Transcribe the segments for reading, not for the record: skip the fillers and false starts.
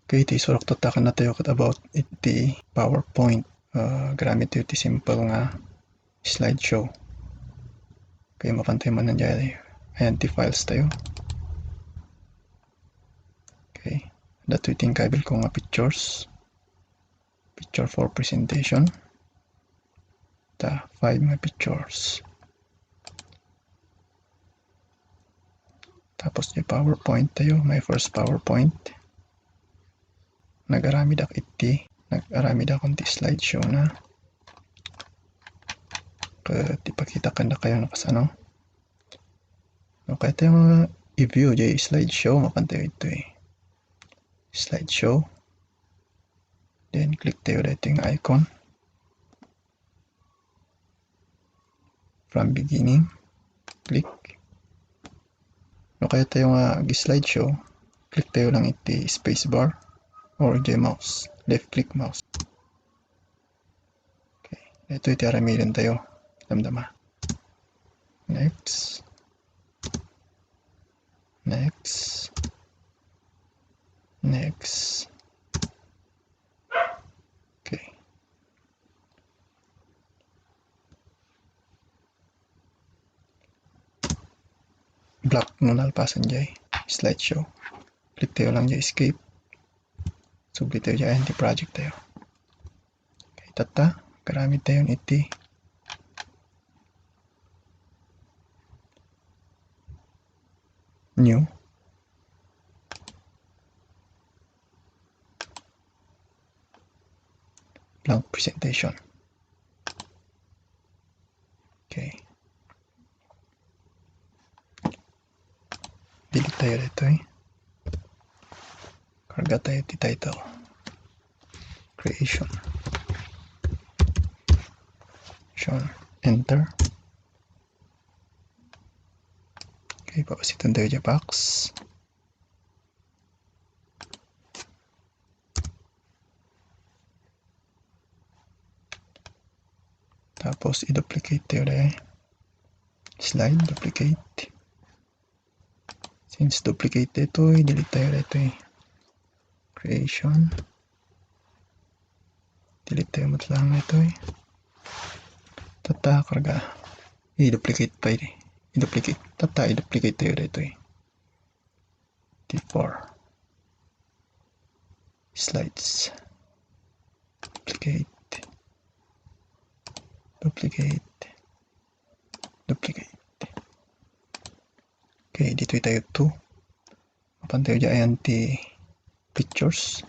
Okay, iti isurok tatakan na tayo kat about iti PowerPoint. Gamit tayo iti simple nga slideshow. Okay, mapantay man nandiyan. Ayan, iti files tayo. Okay, dato iti kabel ko nga pictures. Picture for presentation. 5 nga pictures. Tapos yung PowerPoint tayo. My first PowerPoint. Nag-aramid ako iti slideshow na. Ipakita ka na kayo nakasano. Okay, ito yung i-view yung slideshow. Mapantayo ito slideshow. Then click tayo dito yung icon. From beginning. Click. Okay, ito yung slideshow. Click tayo lang iti spacebar. Or the mouse, left click mouse. Okay, ito iti aramidin tayo. Damdama. Next. Okay. Black nun alpasan dyan. Slideshow. Click tayo lang dyan escape. Subli tayo dyan iti project tayo. Okay, tata. Karamid tayo iti new. Blank presentation. Okay. Delete tayo dito Karga tayo iti title. Creation. Enter. Okay, papasitan tayo dyan box. Tapos i-duplicate tayo dyan. Slide, duplicate. Since duplicate ito, i-delete tayo dito Creation. Delete tayo matlang ito Tata, karga. I-duplicate pa i-duplicate. Tata, i-duplicate tayo dito T4. Slides. Duplicate. Okay, dito tayo 2. Mapan tayo dyan pictures.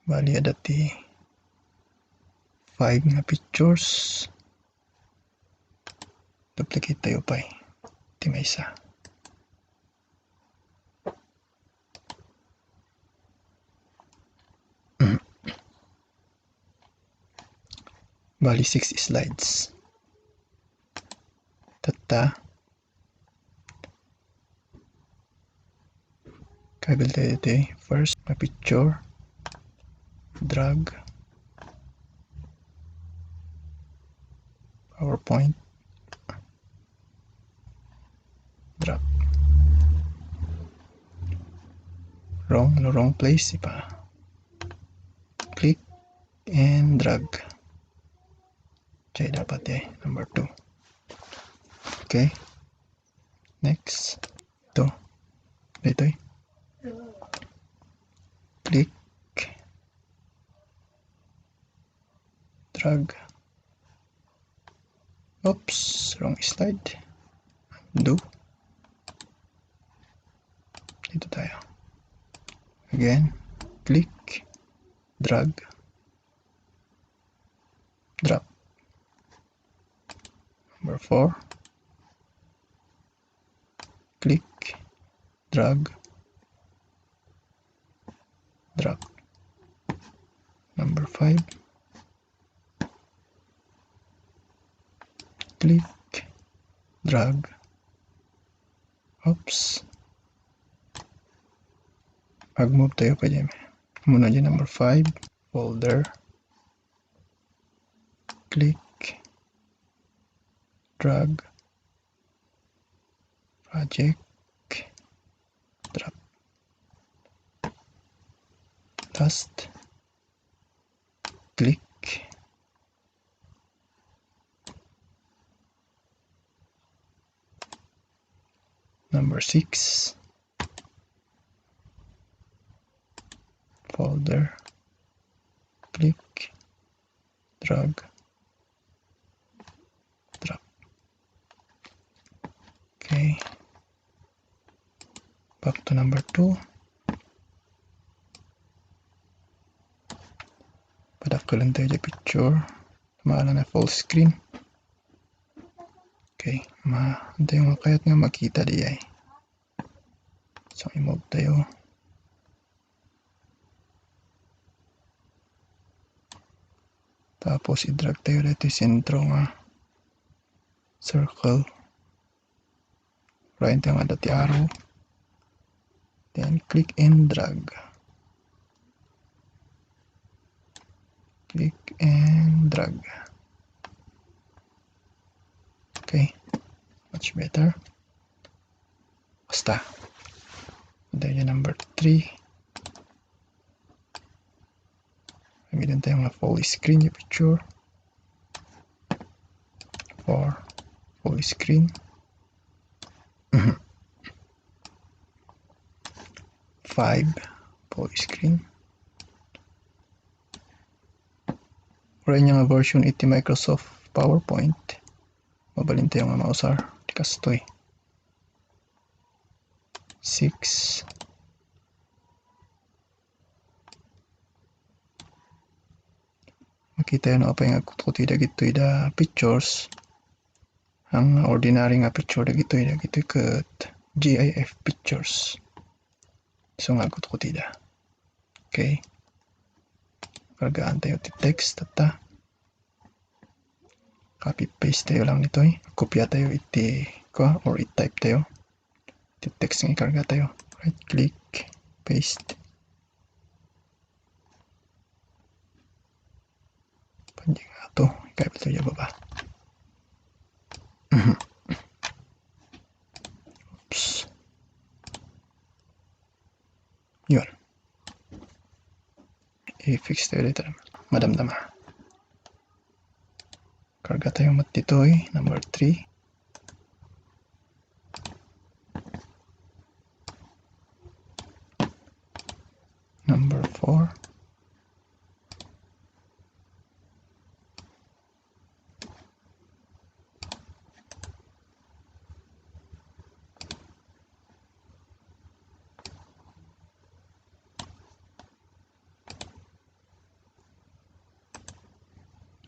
Bali ada 5 nga pictures. Duplicate tayo pa iti may isa. Bali 6 slides. Tata. Kabel tayo dito first na picture. Drag. PowerPoint. Drag. Wrong place pa. Click and drag. Chay dapat number 2. Okay. Next. Dito click. Drag. Oops, wrong slide. Undo. Dito tayo. Again, click, drag, drop. Number 4. Click, drag, drop. Number 5. Click, drag. Oops. Mag-move tayo pa dyan. Muna dyan number 5. Folder. Click. Drag. Project. broadcast. Click. Number 6. Folder. Click. Drag. Drop. Okay. Back to number 2. Padakkelan tayo sa picture. Maala na full screen. Okay. Ito yung kayat nga makita di ay. So, i-move tayo. Tapos, i-drag tayo dito yung sentro nga circle. Right tayo nga dati arrow. Then, click and drag. Click and drag. Okay. Much better. Basta. Ito yung number 3. Gamitin tayo nga full screen yung picture. 4. Full screen. 5. Full screen. Rin nga version 80 Microsoft PowerPoint. Mabalin tayo nga mausar. Di kastoy. 6. Makita yun apa yung kuti dagito da pictures. Ang ordinary nga picture dagito ket GIF pictures. So nga kuti da. Okay. Kargaan tayo ti text tata. Copy paste tayo lang nito eh. Kopya tayo iti ko or i-type tayo. Iti text nga ikarga tayo. Right click, paste. Panjang nga ito. Ikaya ito yung baba. Oops. Yun. I-fix tayo dito. Madamdama. Karga tayo mat dito eh. Number 3. Number 4.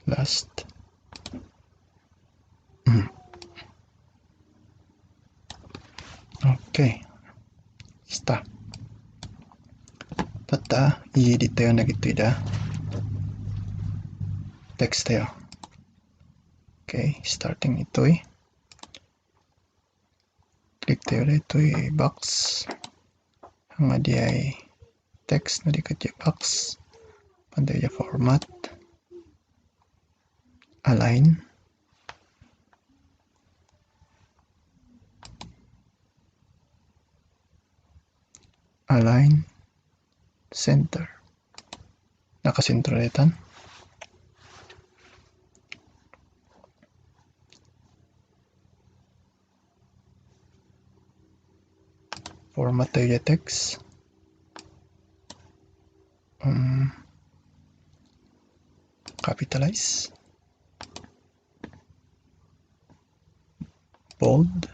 Last. Okay. Stop. Tata, i-edit tayo na gito da. Text tayo. Okay, starting ito eh. Click tayo dito eh, box. Ang adi ay text na dikat yung box. Panday yung format. Align. Align. Center. Nakasentro na format tayo yung text. Capitalize. Bold.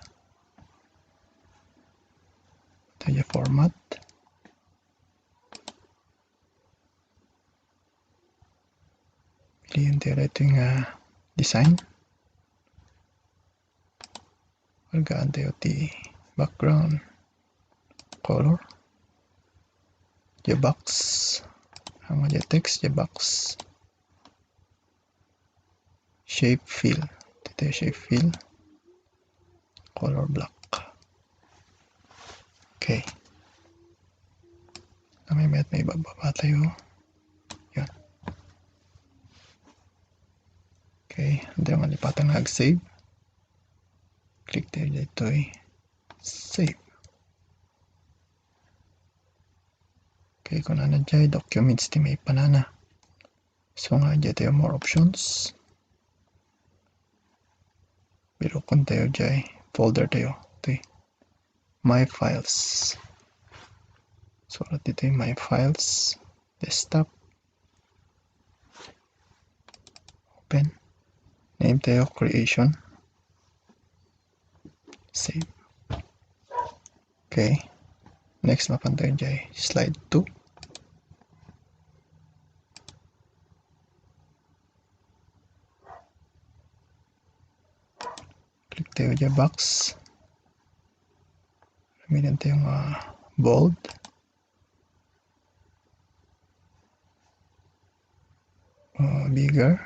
Ito yung format. Pilihan tayo ito yung design. Pagkaan tayo ti background color. Yung box. Ang yung text, yung box. Shape fill. Ito yung shape fill. Color black. Okay. May bababa tayo. Yan. Okay. Hindi yung malipatan na save. Click tayo dito eh. Save. Okay, kung ano dyan, documents di may panana. So nga dyan tayo more options. Pero kung tayo dyan, folder tayo. Ito my files. So dito yung my files. Desktop. Open. Name tayo creation. Save. Okay. Next mapan tayo dyan, slide 2. Click tayo dyan box. Gamitin tayo bold. Bigger.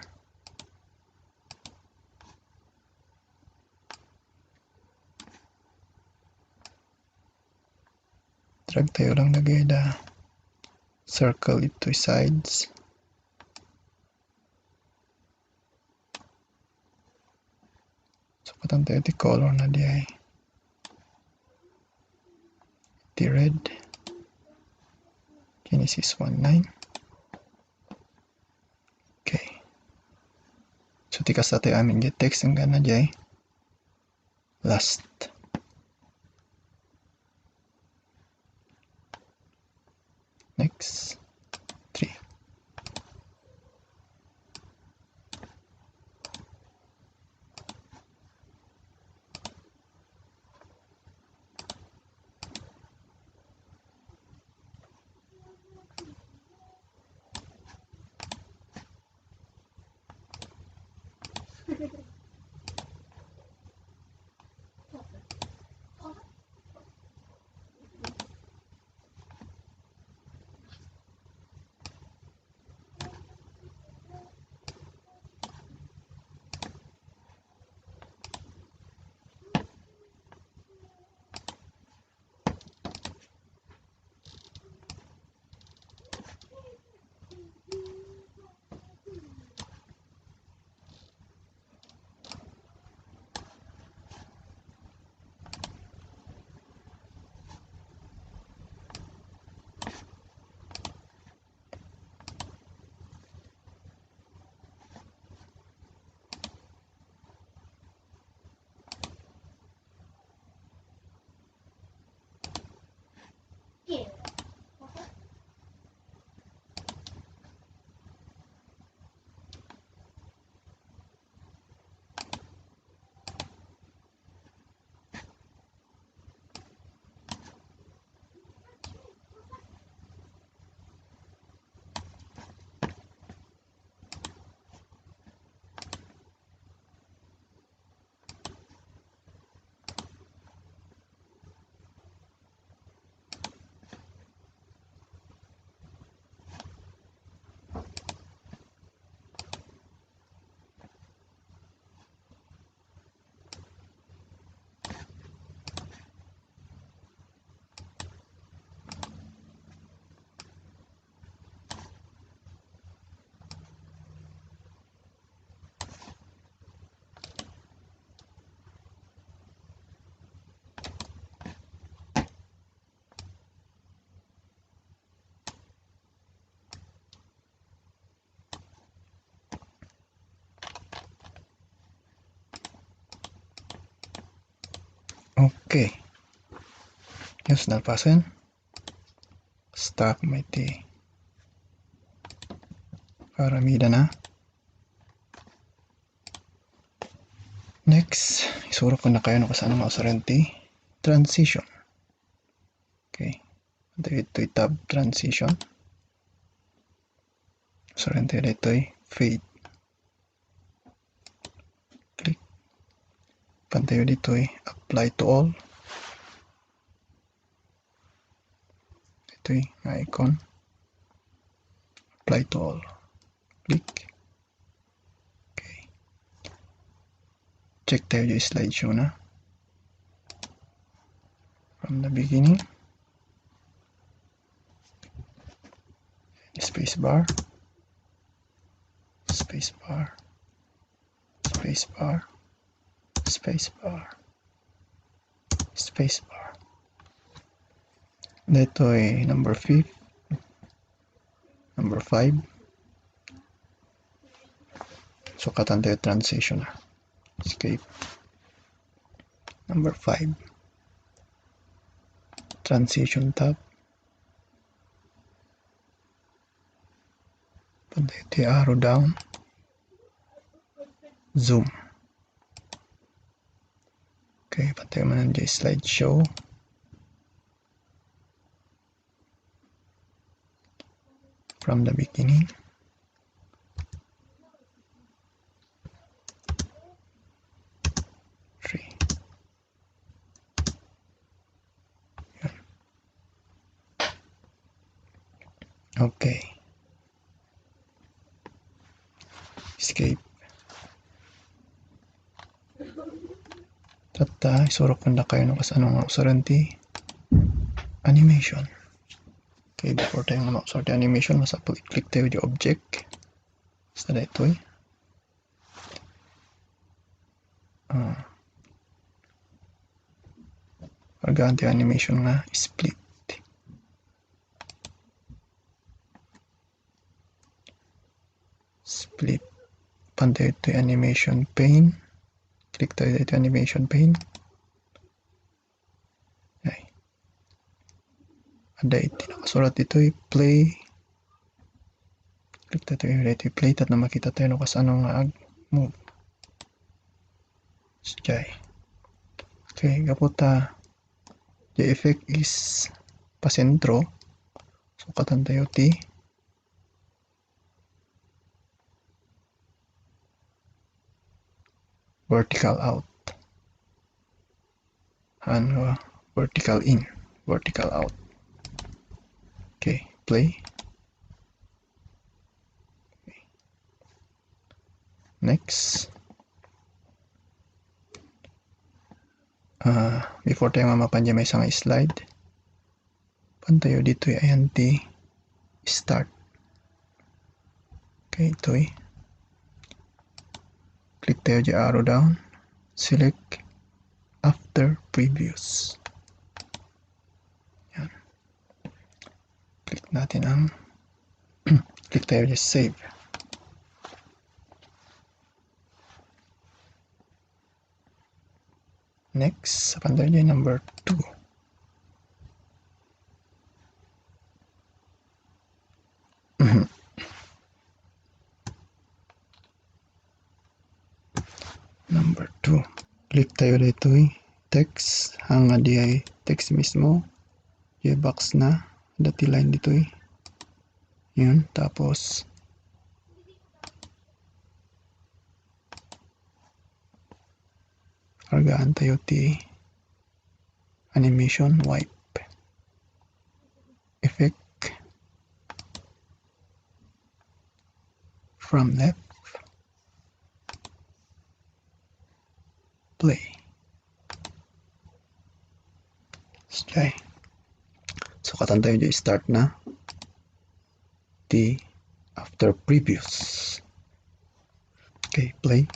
Drag tayo lang lagay na circle ito sides. So patang tayo di color na di ay di red. Genesis 1:9. Okay. So tikas na tayo amin di text ang gana di ay last. Next. 3. Okay. Yung nalpasan. Stop may ti. Paramida na. Next, isuro ko na kayo no kasano mga usarente. Transition. Okay. Dito tab transition. Usarente dito fade. Click. Pantayo dito apply to all. Ito icon. Apply to all. Click. Okay. Check tayo yung slideshow na. From the beginning. Space bar. Space bar. Space bar. Space bar. Space bar. Dito number 5. Number 5. Sukatan tayo transition na. Escape. Number 5. Transition tab. Punta tayo arrow down. Zoom. Okay, pantay mo na dyan slideshow. From the beginning. Okay. Escape. Tata, isurok na kayo ng kasanong usaranti. Animation. Okay, before tayo nga mausarte animation, click tayo di object. Basta na ito eh. Pagganti animation nga, split. Split. Pantay ito animation pane. Click tayo dito animation pane. Okay. Ada ito nakasulat dito play. Click tayo dito play. Tat na makita tayo kas anong move. Jay. Okay, kaputa. The effect is pasentro. Sukatan tayo ti. Vertical out. And vertical in. Vertical out. Okay, play. Okay. Next. Before tayo mamapan may isang slide. Pantayo dito ayan ti start. Okay, ito click tayo di arrow down. Select after previous. Yan. Click natin ang click tayo di save. Next, pantayo di number 2. Number 2. Click tayo dito text. Hanga di ay text mismo. Yung box na. Dati line dito Yun. Tapos kargaan tayo ti animation wipe. Effect from left. Play. Okay. So katan tayo di start na. T after previous. Okay, play.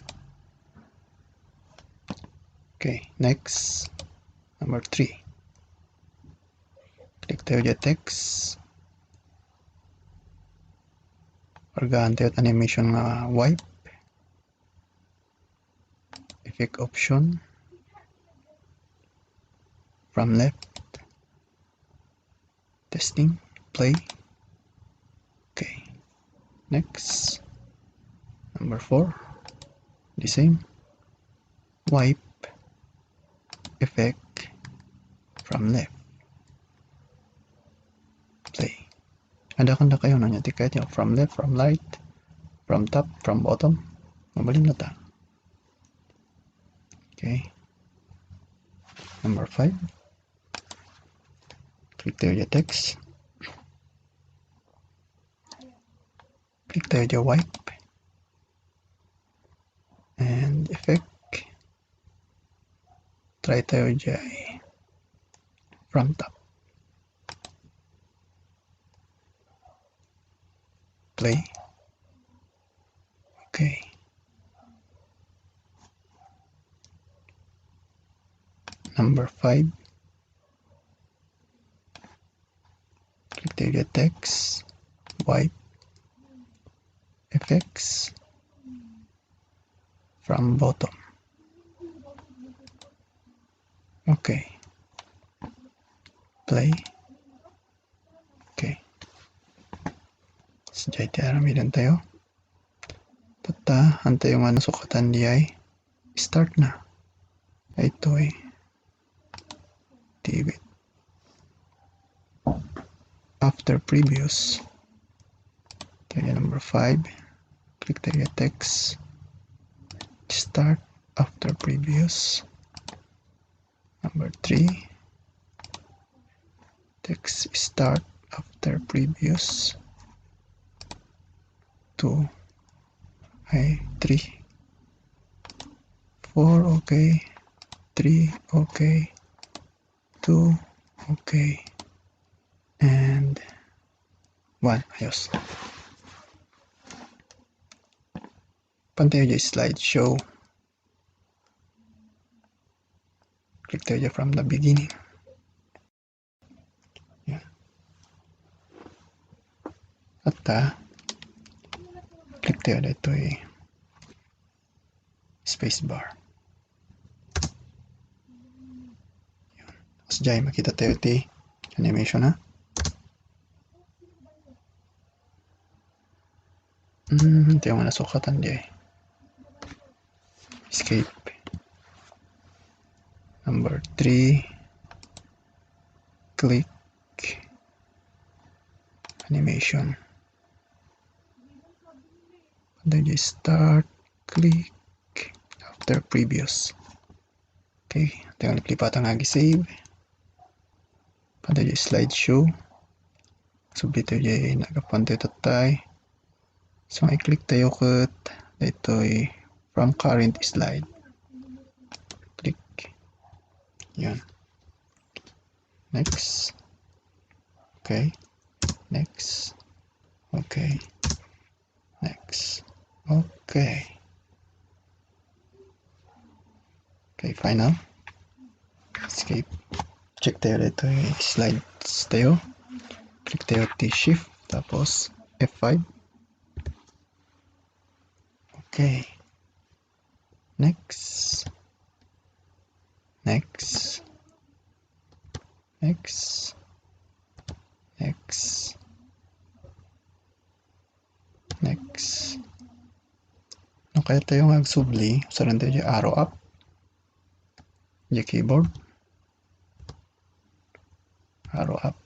Okay, next. Number 3. Click tayo di text. Kargaan tayo animation nga wipe. Effect option. From left. Testing. Play. Okay. Next. Number 4. The same. Wipe. Effect. From left. Play. Ada kan na kayo nanya tiket yung from left, from right, from top, from bottom. Mabalin na ta. Okay. Number 5. Click tayo yung text. Click tayo yung wipe. And effect. Try tayo yung from top. Play. Okay. Number 5. Click tayo yung text. Wipe. effects from bottom. Okay. Play. Okay. Sejauh ti aramidan tayo. Tata, antay yung sukatan di ay start na. Ito ay TV. After previous. Tayo number 5. Click tayo text. Start after previous. Number 3. Text start after previous. 2. Ay, 3. 4, okay. 3, okay. 2, okay. And 1, ayos. Pantay tayo slideshow. Click tayo from the beginning. Yan. At click tayo dito spacebar. Tapos dyan makita tayo animation ha. Ito yung nasukatan dyan. Escape. Number 3. Click animation. Then you start, click after previous. Okay, tingnan lipat ang save. Pada yung slideshow. Sublit tayo yung nagapan tayo tatay. So, i-click tayo kat ito from current slide. Click. Yan. Next. Okay. Next. Okay. Next. Okay. Okay, final. Escape. Check tayo dito slides tayo. Click tayo Shift tapos F5. Okay. Next. Next. Next. Next. Next. No, kaya tayo magsubli. Usaran tayo yung arrow up. Yung keyboard. Arrow up.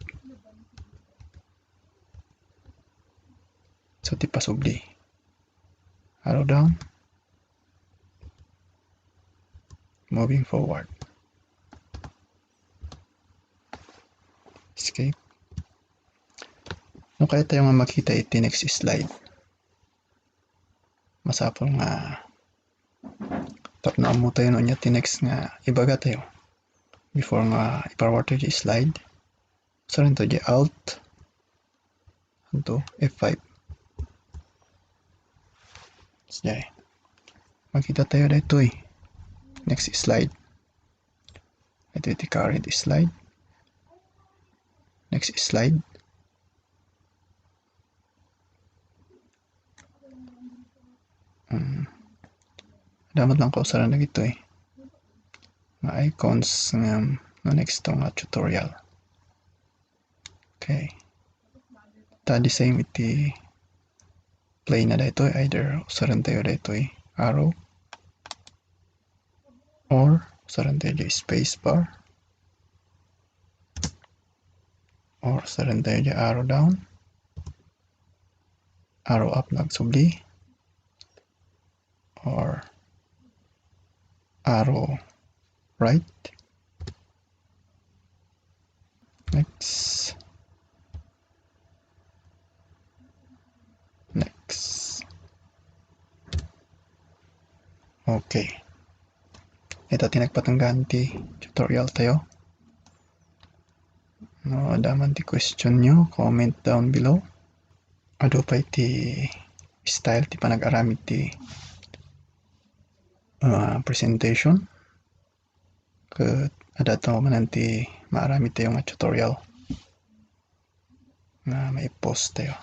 So, di pa subli. Arrow down. Moving forward. Escape. No, kaya tayo makita iti next slide. Masapol nga tapnaan mo tayo no niya next nga ibaga tayo. Before nga iparward tayo yung slide. So, rin tayo Alt. Ito, F5. So, makita tayo dito next slide. Ito yung current slide. Next slide. Dapat lang ko usaran na ito mga icons ng next to nga tutorial. Okay. The same iti play na dito either usaran tayo dito arrow or usaran tayo space bar or usaran tayo arrow down, arrow up nagsubli or arrow right. Next. Next. Okay. Ito tinagpatanggan ti tutorial tayo. No, daman ti question nyo, comment down below. Ado pa iti style ti panag-aramid ti presentation. Kat adato man ti maaramid tayo nga tutorial na may post tayo.